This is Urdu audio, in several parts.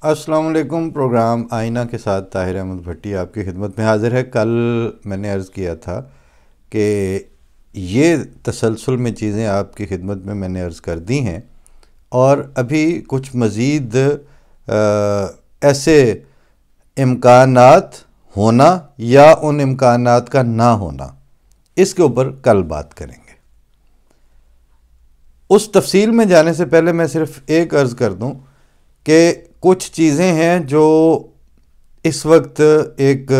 السلام علیکم۔ پروگرام آئینہ کے ساتھ طاہر احمد بھٹی آپ کی خدمت میں حاضر ہے۔ کل میں نے عرض کیا تھا کہ یہ تسلسل میں چیزیں آپ کی خدمت میں نے عرض کر دی ہیں، اور ابھی کچھ مزید ایسے امکانات ہونا یا ان امکانات کا نہ ہونا، اس کے اوپر کل بات کریں گے۔ اس تفصیل میں جانے سے پہلے میں صرف ایک عرض کر دوں کہ کچھ چیزیں ہیں جو اس وقت ایک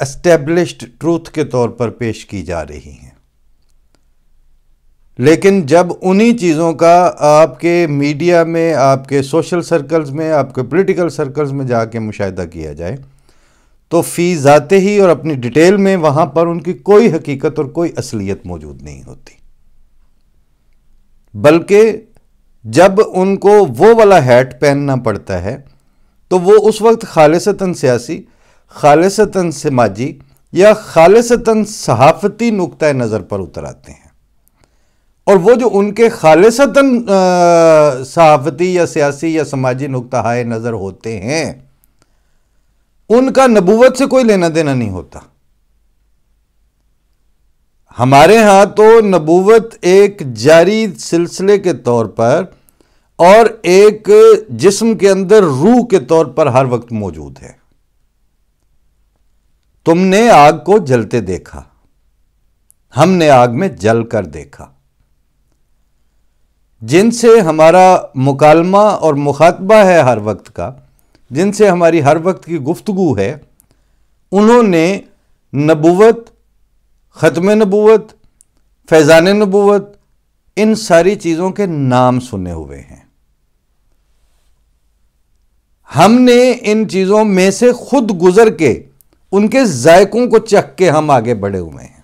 اسٹیبلشڈ ٹروتھ کے طور پر پیش کی جا رہی ہیں، لیکن جب انہی چیزوں کا آپ کے میڈیا میں، آپ کے سوشل سرکلز میں، آپ کے پولیٹیکل سرکلز میں جا کے مشاہدہ کیا جائے تو فی ذاتے ہی اور اپنی ڈیٹیل میں وہاں پر ان کی کوئی حقیقت اور کوئی اصلیت موجود نہیں ہوتی، بلکہ جب ان کو وہ والا ہیٹ پہننا پڑتا ہے تو وہ اس وقت خالصتاً سیاسی، خالصتاً سماجی یا خالصتاً صحافتی نقطہ نظر پر اتر آتے ہیں، اور وہ جو ان کے خالصتاً صحافتی یا سیاسی یا سماجی نقطہ نظر ہوتے ہیں ان کا نبوت سے کوئی لینا دینا نہیں ہوتا۔ ہمارے ہاں تو نبوت ایک جاری سلسلے کے طور پر اور ایک جسم کے اندر روح کے طور پر ہر وقت موجود ہے۔ تم نے آگ کو جلتے دیکھا، ہم نے آگ میں جل کر دیکھا۔ جن سے ہمارا مکالمہ اور مخاطبہ ہے ہر وقت کا، جن سے ہماری ہر وقت کی گفتگو ہے، انہوں نے نبوت، ختم نبوت، فیضان نبوت، ان ساری چیزوں کے نام سنے ہوئے ہیں۔ ہم نے ان چیزوں میں سے خود گزر کے ان کے ذائقوں کو چکھ کے ہم آگے بڑھے ہوئے ہیں۔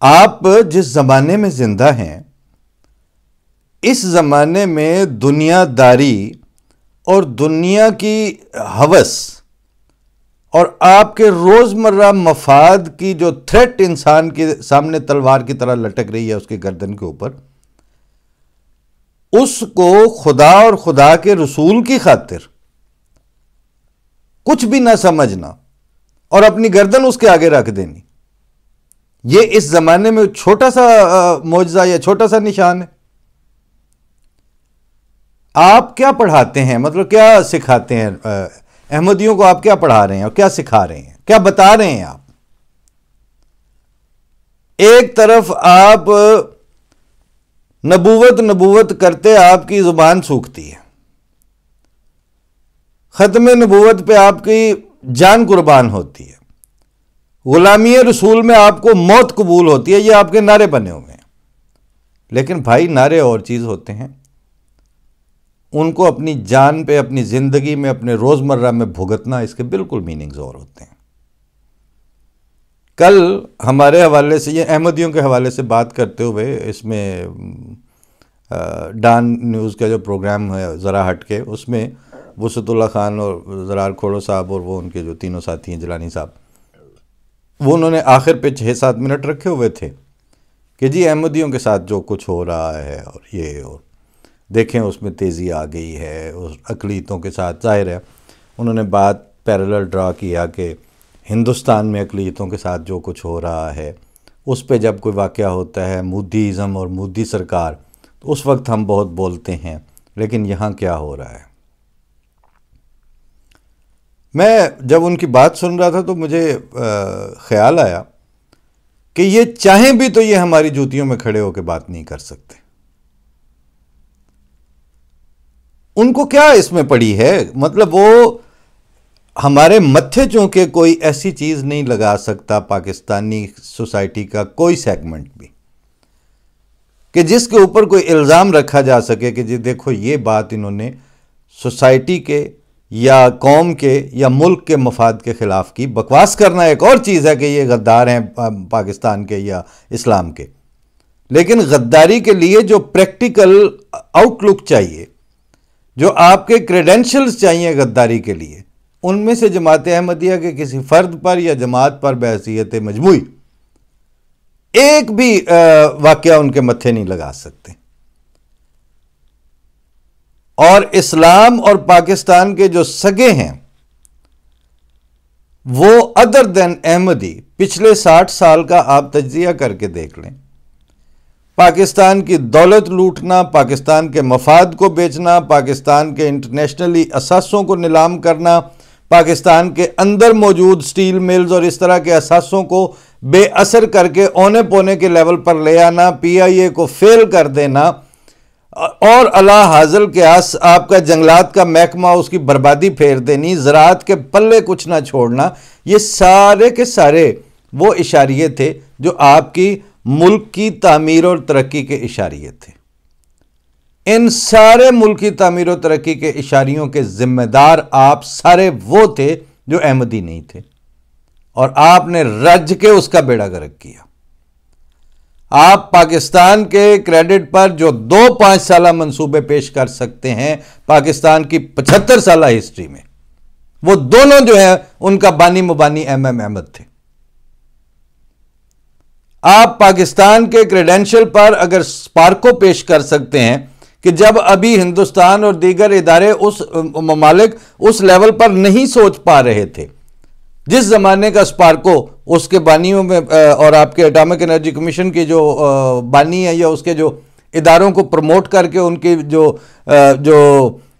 آپ جس زمانے میں زندہ ہیں، اس زمانے میں دنیا داری اور دنیا کی ہوس اور آپ کے روزمرہ مفاد کی جو تھریٹ انسان کے سامنے تلوار کی طرح لٹک رہی ہے اس کی گردن کے اوپر، اس کو خدا اور خدا کے رسول کی خاطر کچھ بھی نہ سمجھنا اور اپنی گردن اس کے آگے رکھ دینی، یہ اس زمانے میں چھوٹا سا معجزہ یا چھوٹا سا نشان ہے۔ آپ کیا پڑھاتے ہیں، مطلب کیا سکھاتے ہیں احمدیوں کو؟ آپ کیا پڑھا رہے ہیں اور کیا سکھا رہے ہیں، کیا بتا رہے ہیں آپ؟ ایک طرف آپ نبوت کرتے آپ کی زبان سوکھتی ہے، ختم نبوت پہ آپ کی جان قربان ہوتی ہے، غلامی رسول میں آپ کو موت قبول ہوتی ہے، یہ آپ کے نعرے بنے ہوئے ہیں۔ لیکن بھائی، نعرے اور چیز ہوتے ہیں، ان کو اپنی جان پہ، اپنی زندگی میں، اپنے روزمرہ میں بھگتنا، اس کے بالکل میننگز اور ہوتے ہیں۔ کل ہمارے حوالے سے، یہ احمدیوں کے حوالے سے بات کرتے ہوئے، اس میں ڈان نیوز کا جو پروگرام ہے ذرا ہٹ کے، اس میں وسعت اللہ خان اور زرار کھوڑو صاحب اور وہ ان کے جو تینوں ساتھی ہیں، جیلانی صاحب، وہ انہوں نے آخر پہ 6-7 منٹ رکھے ہوئے تھے کہ جی احمدیوں کے ساتھ جو کچھ ہو رہا ہے اور یہ، اور دیکھیں اس میں تیزی آ گئی ہے اور اقلیتوں کے ساتھ، ظاہر ہے انہوں نے بات پیرالل ڈرا کیا کہ ہندوستان میں اقلیتوں کے ساتھ جو کچھ ہو رہا ہے اس پہ جب کوئی واقعہ ہوتا ہے، مودی ازم اور مودی سرکار، تو اس وقت ہم بہت بولتے ہیں، لیکن یہاں کیا ہو رہا ہے؟ میں جب ان کی بات سن رہا تھا تو مجھے خیال آیا کہ یہ چاہیں بھی تو یہ ہماری جوتیوں میں کھڑے ہو کے بات نہیں کر سکتے۔ ان کو کیا اس میں پڑی ہے؟ مطلب وہ ہمارے متھے چونکہ کوئی ایسی چیز نہیں لگا سکتا پاکستانی سوسائٹی کا کوئی سیگمنٹ بھی کہ جس کے اوپر کوئی الزام رکھا جا سکے کہ جی دیکھو یہ بات انہوں نے سوسائٹی کے یا قوم کے یا ملک کے مفاد کے خلاف کی۔ بکواس کرنا ایک اور چیز ہے کہ یہ غدار ہیں پاکستان کے یا اسلام کے، لیکن غداری کے لیے جو پریکٹیکل آؤٹ لک چاہیے، جو آپ کے کریڈینشلز چاہیے غداری کے لیے، ان میں سے جماعت احمدیہ کے کسی فرد پر یا جماعت پر بحیثیت مجموعی ایک بھی واقعہ ان کے متھے نہیں لگا سکتے۔ اور اسلام اور پاکستان کے جو سگے ہیں وہ ادر دین احمدی پچھلے 60 سال کا آپ تجزیہ کر کے دیکھ لیں. پاکستان کی دولت لوٹنا، پاکستان کے مفاد کو بیچنا، پاکستان کے انٹرنیشنلی اثاثوں کو نیلام کرنا، پاکستان کے اندر موجود سٹیل ملز اور اس طرح کے اثاثوں کو بے اثر کر کے اونے پونے کے لیول پر لے آنا، پی آئی اے کو فیل کر دینا، اور اللہ حاضر کے آپ کا جنگلات کا محکمہ اس کی بربادی پھیر دینی، زراعت کے پلے کچھ نہ چھوڑنا، یہ سارے کے سارے وہ اشاریے تھے جو آپ کی ملک کی تعمیر اور ترقی کے اشاریے تھے. ان سارے ملک کی تعمیر و ترقی کے اشاریوں کے ذمہ دار آپ سارے وہ تھے جو احمدی نہیں تھے، اور آپ نے رج کے اس کا بیڑا غرق کیا. آپ پاکستان کے کریڈٹ پر جو 5 سالہ منصوبے پیش کر سکتے ہیں پاکستان کی 75 سالہ ہسٹری میں، وہ دونوں جو ہیں ان کا بانی مبانی احمد تھے. آپ پاکستان کے کریڈینشل پر اگر سپارکو پیش کر سکتے ہیں کہ جب ابھی ہندوستان اور دیگر ادارے اس ممالک اس لیول پر نہیں سوچ پا رہے تھے، جس زمانے کا سپارکو اس کے بانیوں میں اور آپ کے اٹامک انرجی کمیشن کے جو بانی ہیں یا اس کے جو اداروں کو پروموٹ کر کے ان کے جو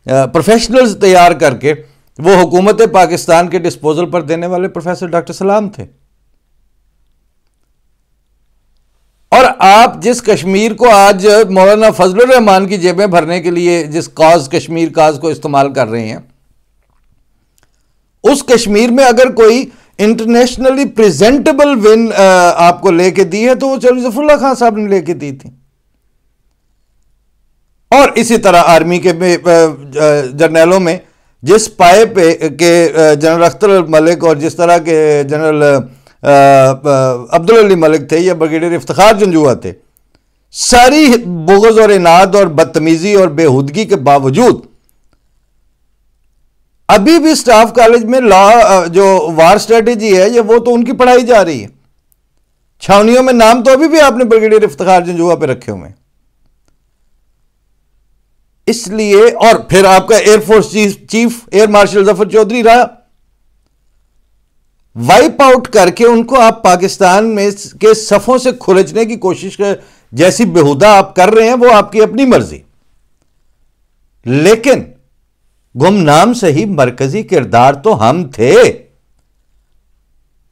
پروفیشنلز تیار کر کے وہ حکومت پاکستان کے ڈسپوزل پر دینے والے پروفیسر ڈاکٹر سلام تھے. اور آپ جس کشمیر کو آج مولانا فضل الرحمان کی جیبیں بھرنے کے لیے جس کشمیر کاز کو استعمال کر رہے ہیں، اس کشمیر میں اگر کوئی انٹرنیشنلی پریزنٹیبل ون آپ کو لے کے دی ہے تو وہ چودھری ظفر اللہ خان صاحب نے لے کے دی تھی. اور اسی طرح آرمی کے جرنیلوں میں جس پائے پہ کہ جنرل اختر ملک اور جس طرح کے جنرل عبدالعلی ملک تھے یا بریگیڈیئر افتخار جنجوعہ تھے، ساری بغض اور اناد اور بدتمیزی اور بےہودگی کے باوجود ابھی بھی سٹاف کالج میں لا جو وار سٹریٹجی ہے یہ وہ تو ان کی پڑھائی جا رہی ہے. چھاونیوں میں نام تو ابھی بھی آپ نے بریگیڈیئر افتخار جنجوعہ پہ رکھے ہوئے ہیں. اس لیے اور پھر آپ کا air force chief air marshal Zafar Chaudhry رہا، وائپ آؤٹ کر کے ان کو آپ پاکستان میں کے صفوں سے کھرچنے کی کوشش جیسی بےہودہ آپ کر رہے ہیں وہ آپ کی اپنی مرضی، لیکن گمنام صحیح مرکزی کردار تو ہم تھے.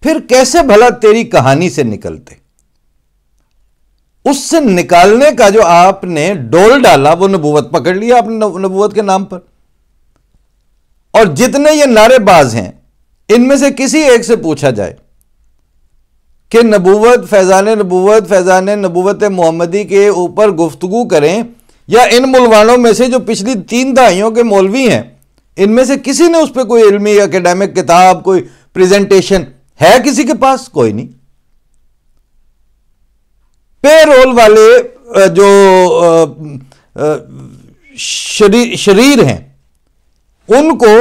پھر کیسے بھلا تیری کہانی سے نکلتے؟ اس سے نکالنے کا جو آپ نے ڈول ڈالا وہ نبوت پکڑ لیا آپ نے نبوت کے نام پر. اور جتنے یہ نعرے باز ہیں ان میں سے کسی ایک سے پوچھا جائے کہ نبوت فیضان نبوت محمدی کے اوپر گفتگو کریں، یا ان ملوانوں میں سے جو پچھلی 3 دہائیوں کے مولوی ہیں ان میں سے کسی نے اس پہ کوئی علمی اکیڈیمک کتاب کوئی پریزنٹیشن ہے کسی کے پاس؟ کوئی نہیں. پے رول والے جو شریر ہیں ان کو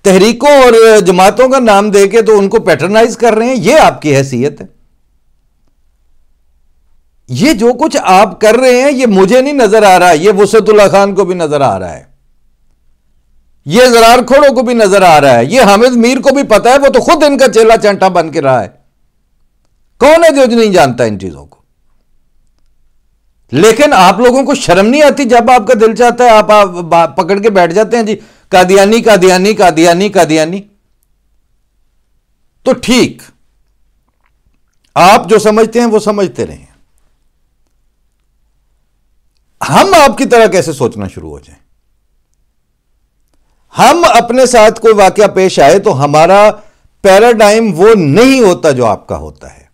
تحریکوں اور جماعتوں کا نام دے کے تو ان کو پیٹرنائز کر رہے ہیں. یہ آپ کی حیثیت ہے. یہ جو کچھ آپ کر رہے ہیں یہ مجھے نہیں نظر آ رہا ہے، یہ وسعت اللہ خان کو بھی نظر آ رہا ہے، یہ زرار کھوڑوں کو بھی نظر آ رہا ہے، یہ حامد میر کو بھی پتا ہے، وہ تو خود ان کا چیلا چانٹا بن کے رہا ہے. کون ہے جو نہیں جانتا ان چیزوں کو؟ لیکن آپ لوگوں کو شرم نہیں آتی جب آپ کا دل چاہتا ہے آپ پکڑ کے بیٹھ جاتے ہیں جی قادیانی قادیانی قادیانی قادیانی. تو ٹھیک، آپ جو سمجھتے ہیں وہ سمجھتے رہیں. ہم آپ کی طرح کیسے سوچنا شروع ہو جائیں؟ ہم اپنے ساتھ کوئی واقعہ پیش آئے تو ہمارا پیراڈائم وہ نہیں ہوتا جو آپ کا ہوتا ہے.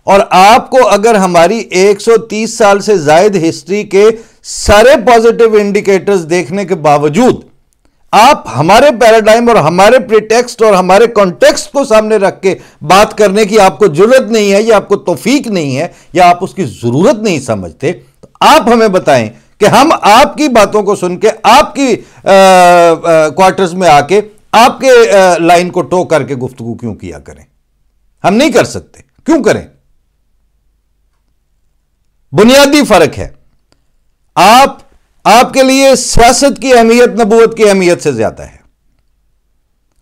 اور آپ کو اگر ہماری 130 سال سے زائد ہسٹری کے سارے پازیٹیو انڈیکیٹرز دیکھنے کے باوجود آپ ہمارے پیراڈائم اور ہمارے پریٹیکسٹ اور ہمارے کانٹیکسٹ کو سامنے رکھ کے بات کرنے کی آپ کو جرت نہیں ہے، یا آپ کو توفیق نہیں ہے، یا آپ اس کی ضرورت نہیں سمجھتے، تو آپ ہمیں بتائیں کہ ہم آپ کی باتوں کو سن کے آپ کی کوارٹرز میں آ کے آپ کے لائن کو ٹو کر کے گفتگو کیوں کیا کریں؟ ہم نہیں کر سکتے. کیوں کریں؟ بنیادی فرق ہے. آپ آپ کے لیے سیاست کی اہمیت نبوت کی اہمیت سے زیادہ ہے.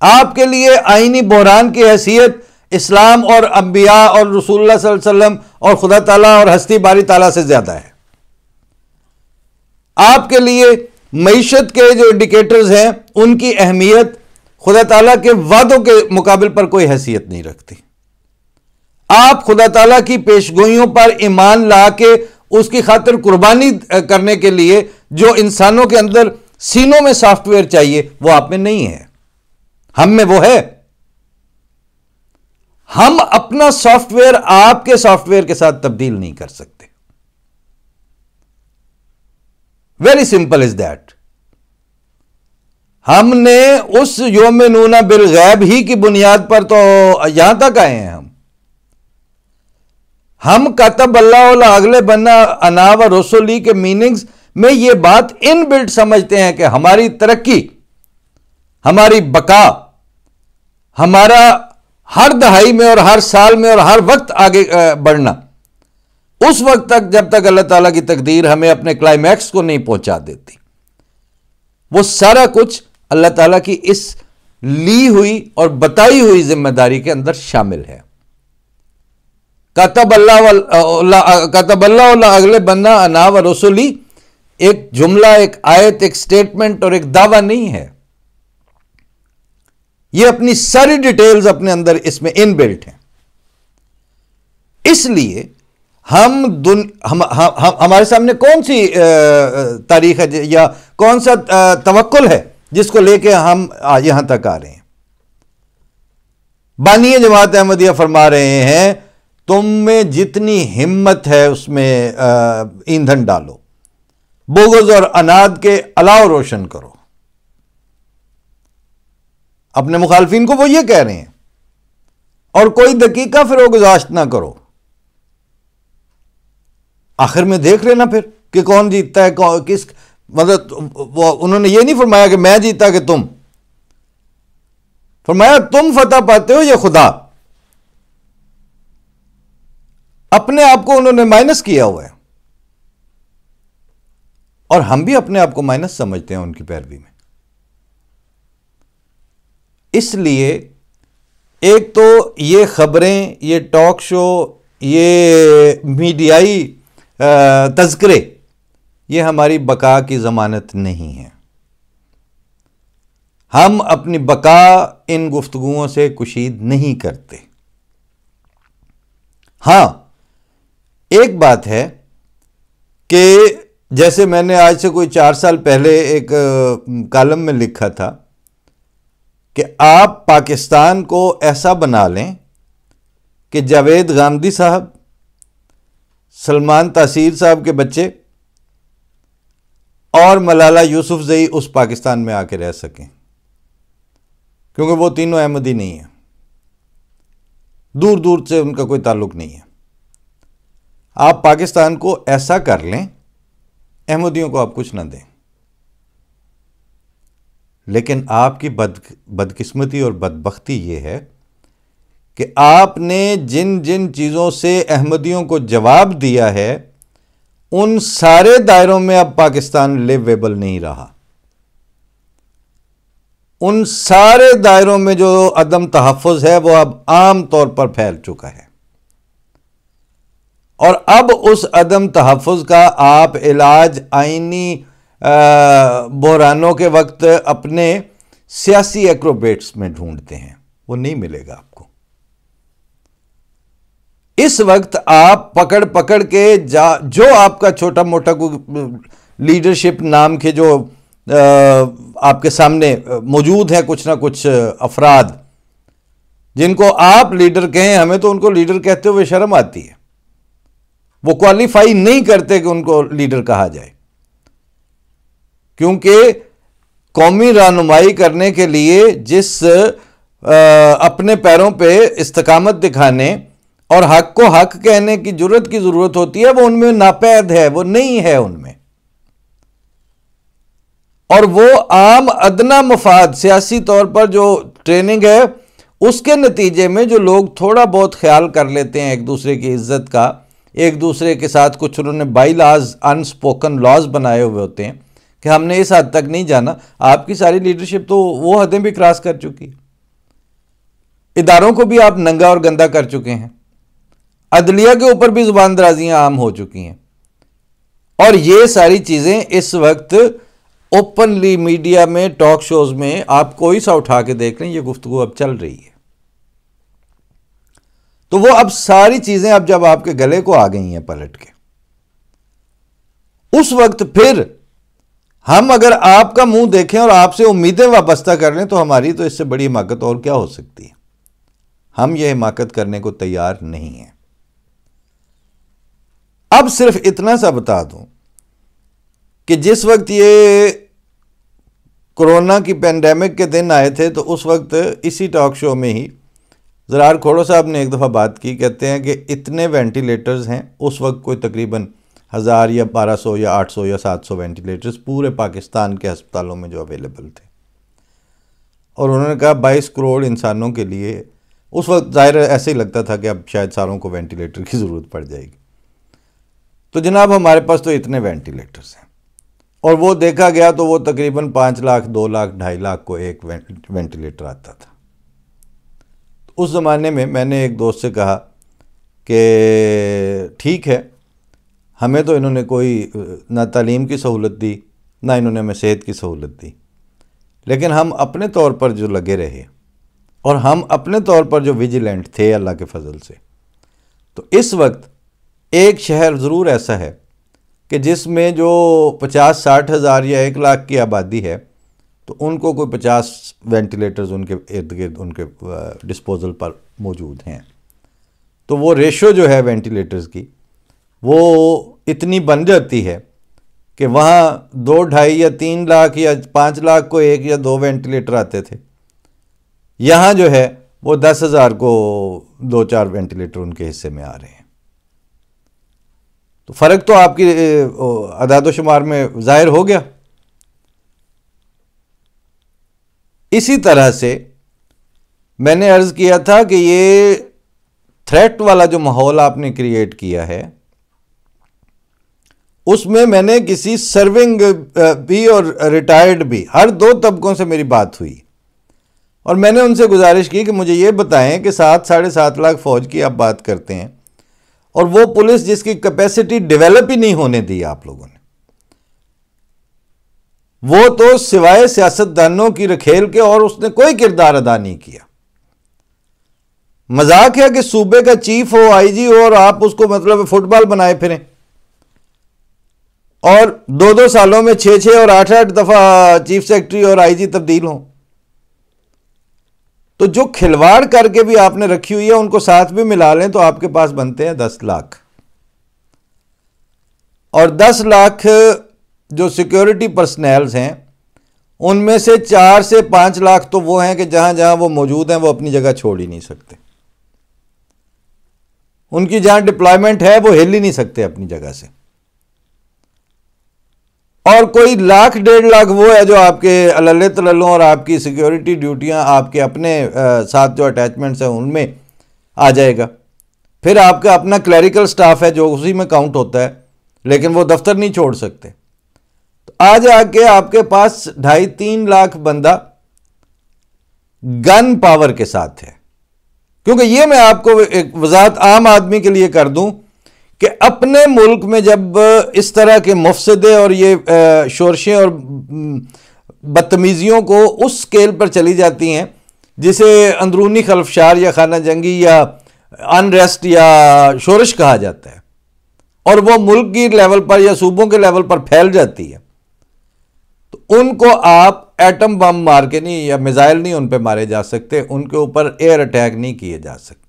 آپ کے لیے آئینی بحران کی حیثیت اسلام اور انبیاء اور رسول اللہ صلی اللہ علیہ وسلم اور خدا تعالیٰ اور ہستی باری تعالیٰ سے زیادہ ہے. آپ کے لیے معیشت کے جو انڈیکیٹرز ہیں ان کی اہمیت خدا تعالیٰ کے وعدوں کے مقابل پر کوئی حیثیت نہیں رکھتی. آپ خدا تعالیٰ کی پیشگوئیوں پر ایمان لا کے اس کی خاطر قربانی کرنے کے لیے جو انسانوں کے اندر سینوں میں سافٹ ویئر چاہیے وہ آپ میں نہیں ہے، ہم میں وہ ہے. ہم اپنا سافٹ ویئر آپ کے سافٹ ویئر کے ساتھ تبدیل نہیں کر سکتے. Very simple is that. ہم نے اس یؤمنون بالغیب ہی کی بنیاد پر تو یہاں تک آئے ہیں. ہم کتب اللہ لأغلبن انا ورسلی کے میننگز میں یہ بات ان بلٹ سمجھتے ہیں کہ ہماری ترقی، ہماری بقا، ہمارا ہر دہائی میں اور ہر سال میں اور ہر وقت آگے بڑھنا اس وقت تک جب تک اللہ تعالیٰ کی تقدیر ہمیں اپنے کلائمیکس کو نہیں پہنچا دیتی، وہ سارا کچھ اللہ تعالیٰ کی اس لی ہوئی اور بتائی ہوئی ذمہ داری کے اندر شامل ہے. کتب اللہ لأغلبن انا ورسلی ایک جملہ، ایک آیت، ایک سٹیٹمنٹ اور ایک دعویٰ نہیں ہے. یہ اپنی ساری ڈیٹیلز اپنے اندر اس میں ان بلٹ ہیں. اس لیے ہمارے سامنے کون سی تاریخ ہے یا کون سا توکل ہے جس کو لے کے ہم یہاں تک آ رہے ہیں. بانی جماعت احمدیہ فرما رہے ہیں تم میں جتنی ہمت ہے اس میں ایندھن ڈالو، بغض اور اناد کے الاؤ روشن کرو. اپنے مخالفین کو وہ یہ کہہ رہے ہیں، اور کوئی دقیقہ پھر وہ گزاشت نہ کرو. آخر میں دیکھ لینا پھر کہ کون جیتتا ہے، کس مطلب انہوں نے یہ نہیں فرمایا کہ میں جیتا کہ تم، فرمایا تم فتح پاتے ہو یا خدا. اپنے آپ کو انہوں نے مائنس کیا ہوا ہے، اور ہم بھی اپنے آپ کو مائنس سمجھتے ہیں ان کی پیروی میں. اس لیے ایک تو یہ خبریں، یہ ٹاک شو، یہ میڈیائی تذکرے، یہ ہماری بقا کی ضمانت نہیں ہے. ہم اپنی بقا ان گفتگوؤں سے کشید نہیں کرتے. ہاں ایک بات ہے کہ جیسے میں نے آج سے کوئی 4 سال پہلے ایک کالم میں لکھا تھا کہ آپ پاکستان کو ایسا بنا لیں کہ جاوید غامدی صاحب، سلمان تاثیر صاحب کے بچے اور ملالہ یوسفزئی اس پاکستان میں آ کے رہ سکیں، کیونکہ وہ تینوں احمدی نہیں ہیں، دور دور سے ان کا کوئی تعلق نہیں ہے. آپ پاکستان کو ایسا کر لیں، احمدیوں کو آپ کچھ نہ دیں. لیکن آپ کی بدقسمتی اور بدبختی یہ ہے کہ آپ نے جن جن چیزوں سے احمدیوں کو جواب دیا ہے ان سارے دائروں میں اب پاکستان لیویبل نہیں رہا. ان سارے دائروں میں جو عدم تحفظ ہے وہ اب عام طور پر پھیل چکا ہے، اور اب اس عدم تحفظ کا آپ علاج آئینی بحرانوں کے وقت اپنے سیاسی ایکروبیٹس میں ڈھونڈتے ہیں. وہ نہیں ملے گا آپ کو. اس وقت آپ پکڑ پکڑ کے جو آپ کا چھوٹا موٹا لیڈرشپ نام کے جو آپ کے سامنے موجود ہیں کچھ نہ کچھ افراد جن کو آپ لیڈر کہیں، ہمیں تو ان کو لیڈر کہتے ہوئے شرم آتی ہے. وہ کوالیفائی نہیں کرتے کہ ان کو لیڈر کہا جائے، کیونکہ قومی رہنمائی کرنے کے لیے جس اپنے پیروں پہ استقامت دکھانے اور حق کو حق کہنے کی جرت کی ضرورت ہوتی ہے، وہ ان میں ناپید ہے، وہ نہیں ہے ان میں. اور وہ عام ادنا مفاد سیاسی طور پر جو ٹریننگ ہے اس کے نتیجے میں جو لوگ تھوڑا بہت خیال کر لیتے ہیں ایک دوسرے کی عزت کا، ایک دوسرے کے ساتھ کچھ انہوں نے by laws, in spoken laws بنائے ہوئے ہوتے ہیں، کہ ہم نے اس حد تک نہیں جانا. آپ کی ساری لیڈرشپ تو وہ حدیں بھی کراس کر چکی ہے. اداروں کو بھی آپ ننگا اور گندا کر چکے ہیں. عدلیہ کے اوپر بھی زبان درازیاں عام ہو چکی ہیں. اور یہ ساری چیزیں اس وقت اوپنلی میڈیا میں، ٹاک شوز میں آپ کوئی سا اٹھا کے دیکھ لیں، یہ گفتگو اب چل رہی ہے. تو وہ اب ساری چیزیں اب جب آپ کے گلے کو آ گئی ہیں پلٹ کے، اس وقت پھر ہم اگر آپ کا منہ دیکھیں اور آپ سے امیدیں وابستہ کر لیں تو ہماری تو اس سے بڑی حماقت اور کیا ہو سکتی ہے. ہم یہ حماقت کرنے کو تیار نہیں ہیں. اب صرف اتنا سا بتا دوں کہ جس وقت یہ کورونا کی پینڈیمک کے دن آئے تھے تو اس وقت اسی ٹاک شو میں ہی زرار کھوڑو صاحب نے ایک دفعہ بات کی. کہتے ہیں کہ اتنے وینٹیلیٹرز ہیں، اس وقت کوئی تقریباً 1000 یا 1200 یا 800 یا 700 وینٹیلیٹرز پورے پاکستان کے ہسپتالوں میں جو اویلیبل تھے. اور انہوں نے کہا 22 کروڑ انسانوں کے لیے. اس وقت ظاہر ایسے ہی لگتا تھا کہ اب شاید ساروں کو وینٹیلیٹر کی ضرورت پڑ جائے گی. تو جناب ہمارے پاس تو اتنے وینٹیلیٹرز ہیں، اور وہ دیکھا گیا تو وہ تقریباً 5 لاکھ 2 لاکھ 2.5 لاکھ کو ایک وینٹیلیٹر آتا تھا. اس زمانے میں نے ایک دوست سے کہا کہ ٹھیک ہے، ہمیں تو انہوں نے کوئی نہ تعلیم کی سہولت دی، نہ انہوں نے ہمیں صحت کی سہولت دی، لیکن ہم اپنے طور پر جو لگے رہے اور ہم اپنے طور پر جو ویجیلنٹ تھے اللہ کے فضل سے، تو اس وقت ایک شہر ضرور ایسا ہے کہ جس میں جو 50-60 ہزار یا 1 لاکھ کی آبادی ہے تو ان کو کوئی 50 وینٹیلیٹرز ان کے ارد گرد ان کے ڈسپوزل پر موجود ہیں. تو وہ ریشو جو ہے وینٹیلیٹرز کی وہ اتنی بن جاتی ہے کہ وہاں 2, 2.5 یا 3 لاکھ یا 5 لاکھ کو 1 یا 2 وینٹیلیٹر آتے تھے. یہاں جو ہے وہ 10,000 کو 2-4 وینٹیلیٹر ان کے حصے میں آ رہے ہیں. تو فرق تو آپ کی اعداد و شمار میں ظاہر ہو گیا. اسی طرح سے میں نے عرض کیا تھا کہ یہ تھریٹ والا جو ماحول آپ نے کریٹ کیا ہے، اس میں نے کسی سرونگ بھی اور ریٹائرڈ بھی ہر 2 طبقوں سے میری بات ہوئی، اور میں نے ان سے گزارش کی کہ مجھے یہ بتائیں کہ 7-7.5 لاکھ فوج کی آپ بات کرتے ہیں، اور وہ پولیس جس کی کیپیسٹی ڈیولپ ہی نہیں ہونے دی آپ لوگوں نے، وہ تو سوائے سیاستدانوں کی رکھیل کے اور اس نے کوئی کردار ادا نہیں کیا. مذاق ہے کہ صوبے کا چیف ہو، آئی جی ہو، اور آپ اس کو مطلب فٹ بال بنائے پھریں، اور 2 سالوں میں 6 اور 8 دفعہ چیف سیکرٹری اور آئی جی تبدیل ہوں. تو جو کھلواڑ کر کے بھی آپ نے رکھی ہوئی ہے ان کو ساتھ بھی ملا لیں تو آپ کے پاس بنتے ہیں 10 لاکھ. اور 10 لاکھ جو سیکیورٹی پرسنلز ہیں ان میں سے 4 سے 5 لاکھ تو وہ ہیں کہ جہاں جہاں وہ موجود ہیں وہ اپنی جگہ چھوڑ ہی نہیں سکتے. ان کی جہاں ڈپلائمنٹ ہے وہ ہل ہی نہیں سکتے اپنی جگہ سے. اور کوئی 1-1.5 لاکھ وہ ہے جو آپ کے اللہ تللوں اور آپ کی سیکیورٹی ڈیوٹیاں آپ کے اپنے ساتھ جو اٹیچمنٹس ہیں ان میں آ جائے گا. پھر آپ کا اپنا کلیریکل سٹاف ہے جو اسی میں کاؤنٹ ہوتا ہے، لیکن وہ دفتر نہیں چھوڑ سکتے. تو آج آ کے آپ کے پاس 2.5-3 لاکھ بندہ گن پاور کے ساتھ ہے. کیونکہ یہ میں آپ کو ایک وضاحت عام آدمی کے لیے کر دوں کہ اپنے ملک میں جب اس طرح کے مفسدے اور یہ شورشیں اور بدتمیزیوں کو اس سکیل پر چلی جاتی ہیں جسے اندرونی خلفشار یا خانہ جنگی یا انریسٹ یا شورش کہا جاتا ہے، اور وہ ملک کی لیول پر یا صوبوں کے لیول پر پھیل جاتی ہے، تو ان کو آپ ایٹم بم مار کے نہیں یا میزائل نہیں ان پہ مارے جا سکتے، ان کے اوپر ایئر اٹیک نہیں کیے جا سکتے.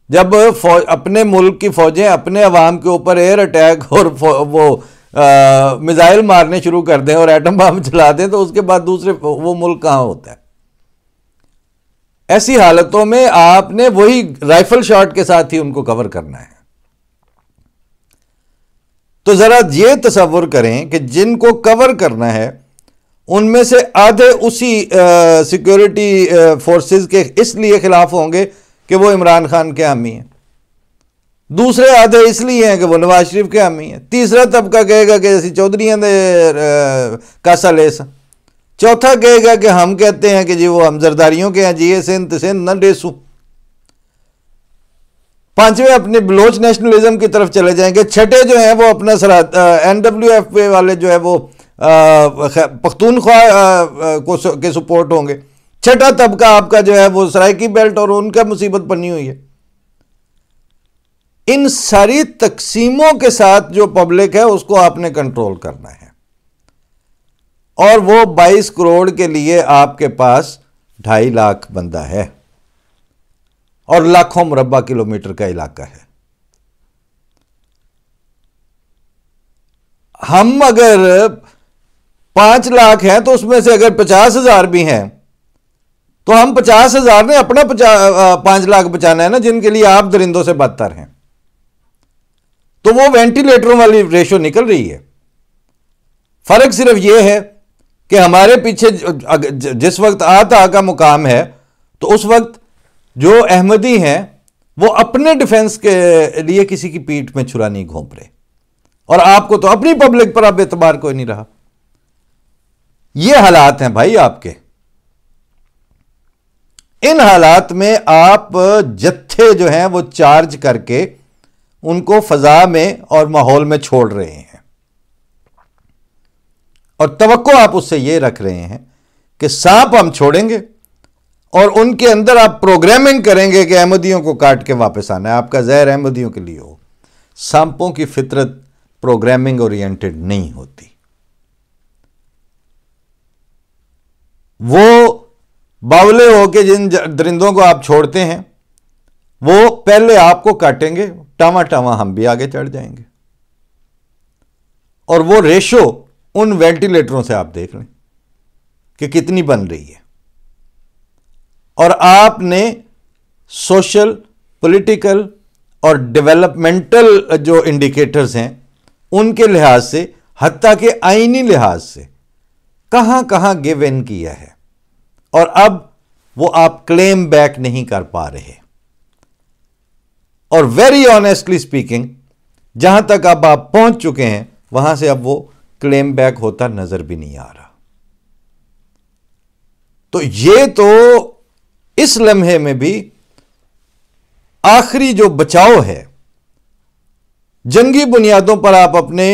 جب اپنے ملک کی فوجیں اپنے عوام کے اوپر ایئر اٹیک اور وہ میزائل مارنے شروع کر دیں اور ایٹم بم چلا دیں تو اس کے بعد دوسرے وہ ملک کہاں ہوتا ہے؟ ایسی حالتوں میں آپ نے وہی رائفل شاٹ کے ساتھ ہی ان کو کور کرنا ہے. تو ذرا یہ تصور کریں کہ جن کو کور کرنا ہے ان میں سے آدھے اسی سیکیورٹی فورسز کے اس لیے خلاف ہوں گے کہ وہ عمران خان کے حامی ہیں، دوسرے آدھے اس لیے ہیں کہ وہ نواز شریف کے حامی ہیں، تیسرا طبقہ کہے گا کہ اسی چودھریاں دے کاسا لے سا، چوتھا کہے گا کہ ہم کہتے ہیں کہ جی وہ ہم زرداریوں کے ہیں، جی یہ سندھ نہ ڈیسو، پانچویں اپنے بلوچ نیشنلزم کی طرف چلے جائیں گے، چھٹے جو ہیں وہ اپنا NWF والے جو ہے وہ پختونخوا کے سپورٹ ہوں گے، چھٹا طبقہ آپ کا جو ہے وہ سرائکی بیلٹ اور ان کا مصیبت بنی ہوئی ہے۔ ان ساری تقسیموں کے ساتھ جو پبلک ہے اس کو آپ نے کنٹرول کرنا ہے، اور وہ 22 کروڑ کے لیے آپ کے پاس 2.5 لاکھ بندہ ہے اور لاکھوں مربع کلومیٹر کا علاقہ ہے۔ ہم اگر 5 لاکھ ہیں تو اس میں سے اگر 50,000 بھی ہیں تو ہم 50,000 نے اپنا 5 لاکھ بچانا ہے نا، جن کے لیے آپ درندوں سے بدتر ہیں۔ تو وہ وینٹیلیٹروں والی ریشو نکل رہی ہے۔ فرق صرف یہ ہے کہ ہمارے پیچھے جس وقت آتا کا مقام ہے تو اس وقت جو احمدی ہیں وہ اپنے ڈیفنس کے لیے کسی کی پیٹھ میں چھرا نہیں گھونپ رہے، اور آپ کو تو اپنی پبلک پر اب اعتبار کوئی نہیں رہا۔ یہ حالات ہیں بھائی آپ کے۔ ان حالات میں آپ جتھے جو ہیں وہ چارج کر کے ان کو فضا میں اور ماحول میں چھوڑ رہے ہیں، اور توقع آپ اس سے یہ رکھ رہے ہیں کہ سانپ ہم چھوڑیں گے اور ان کے اندر آپ پروگرامنگ کریں گے کہ احمدیوں کو کاٹ کے واپس آنا ہے، آپ کا زہر احمدیوں کے لیے ہو۔ سانپوں کی فطرت پروگرامنگ اورینٹڈ نہیں ہوتی، وہ باولے ہو کے جن درندوں کو آپ چھوڑتے ہیں وہ پہلے آپ کو کاٹیں گے، ٹاواں ٹاواں ہم بھی آگے چڑھ جائیں گے، اور وہ ریشو ان وینٹیلیٹروں سے آپ دیکھ لیں کہ کتنی بن رہی ہے۔ اور آپ نے سوشل، پولیٹیکل اور ڈیولپمنٹل جو انڈیکیٹرز ہیں ان کے لحاظ سے، حتیٰ کہ آئینی لحاظ سے کہاں کہاں گیو ان کیا ہے، اور اب وہ آپ کلیم بیک نہیں کر پا رہے۔ اور ویری آنیسٹلی اسپیکنگ جہاں تک اب آپ پہنچ چکے ہیں وہاں سے اب وہ کلیم بیک ہوتا نظر بھی نہیں آ رہا۔ تو یہ تو اس لمحے میں بھی آخری جو بچاؤ ہے، جنگی بنیادوں پر آپ اپنے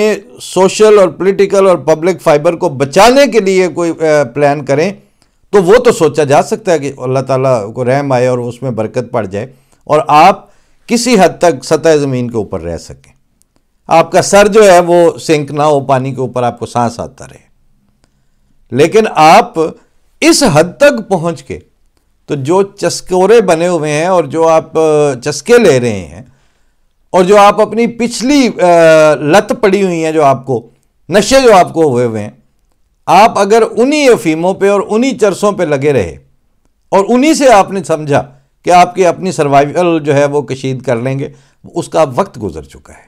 سوشل اور پولیٹیکل اور پبلک فائبر کو بچانے کے لیے کوئی پلان کریں تو وہ تو سوچا جا سکتا ہے کہ اللہ تعالیٰ کو رحم آئے اور اس میں برکت پڑ جائے اور آپ کسی حد تک سطح زمین کے اوپر رہ سکیں، آپ کا سر جو ہے وہ سنک نہ ہو پانی کے اوپر، آپ کو سانس آتا رہے۔ لیکن آپ اس حد تک پہنچ کے تو جو چسکورے بنے ہوئے ہیں اور جو آپ چسکے لے رہے ہیں اور جو آپ اپنی پچھلی لت پڑی ہوئی ہیں، جو آپ کو نشے جو آپ کو ہوئے ہیں، آپ اگر انہی افیموں پہ اور انہی چرسوں پہ لگے رہے اور انہی سے آپ نے سمجھا کہ آپ کی اپنی سروائیول جو ہے وہ کشید کر لیں گے، اس کا وقت گزر چکا ہے۔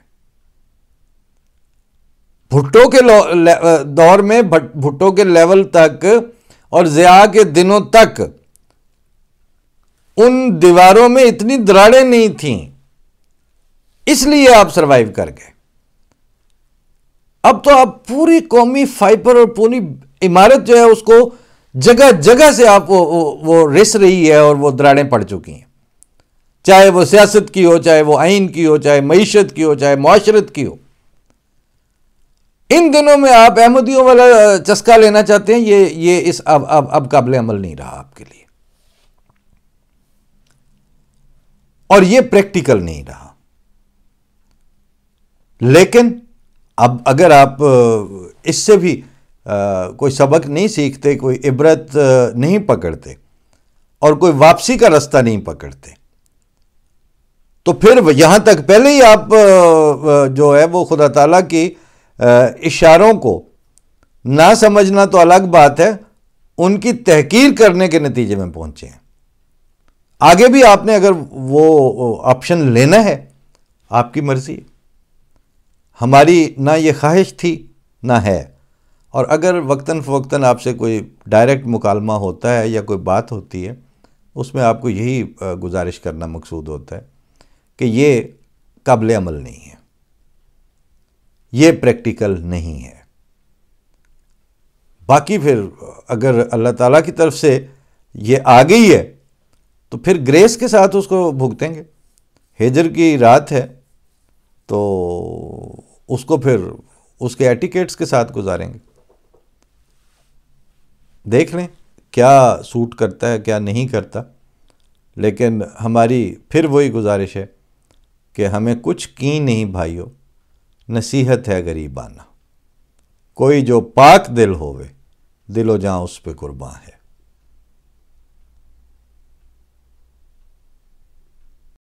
بھٹو کے دور میں بھٹو کے لیول تک اور ضیاء کے دنوں تک ان دیواروں میں اتنی دراڑیں نہیں تھیں، اس لیے آپ سروائیو کر گئے۔ اب تو آپ پوری قومی فائبر اور پوری عمارت جو ہے اس کو جگہ جگہ سے آپ وہ رس رہی ہے اور وہ دراڑیں پڑ چکی ہیں، چاہے وہ سیاست کی ہو، چاہے وہ آئین کی ہو، چاہے معیشت کی ہو، چاہے معاشرت کی ہو۔ ان دنوں میں آپ احمدیوں والا چسکا لینا چاہتے ہیں، یہ اس اب قابل عمل نہیں رہا آپ کے لیے، اور یہ پریکٹیکل نہیں رہا۔ لیکن اب اگر آپ اس سے بھی کوئی سبق نہیں سیکھتے، کوئی عبرت نہیں پکڑتے اور کوئی واپسی کا رستہ نہیں پکڑتے، تو پھر یہاں تک پہلے ہی آپ جو ہے وہ خدا تعالیٰ کی اشاروں کو نہ سمجھنا تو الگ بات ہے، ان کی تحقیر کرنے کے نتیجے میں پہنچے ہیں۔ آگے بھی آپ نے اگر وہ آپشن لینا ہے، آپ کی مرضی، ہماری نہ یہ خواہش تھی نہ ہے۔ اور اگر وقتاً فوقتاً آپ سے کوئی ڈائریکٹ مکالمہ ہوتا ہے یا کوئی بات ہوتی ہے، اس میں آپ کو یہی گزارش کرنا مقصود ہوتا ہے کہ یہ قابل عمل نہیں ہے، یہ پریکٹیکل نہیں ہے۔ باقی پھر اگر اللہ تعالیٰ کی طرف سے یہ آ گئی ہے تو پھر گریس کے ساتھ اس کو بھگتیں گے۔ ہجر کی رات ہے تو اس کو پھر اس کے ایٹیکیٹس کے ساتھ گزاریں گے۔ دیکھ لیں کیا سوٹ کرتا ہے کیا نہیں کرتا، لیکن ہماری پھر وہی گزارش ہے کہ ہمیں کچھ کی نہیں بھائیو، نصیحت ہے غریبانہ، کوئی جو پاک دل ہوئے دل و جاں اس پہ قرباں ہے۔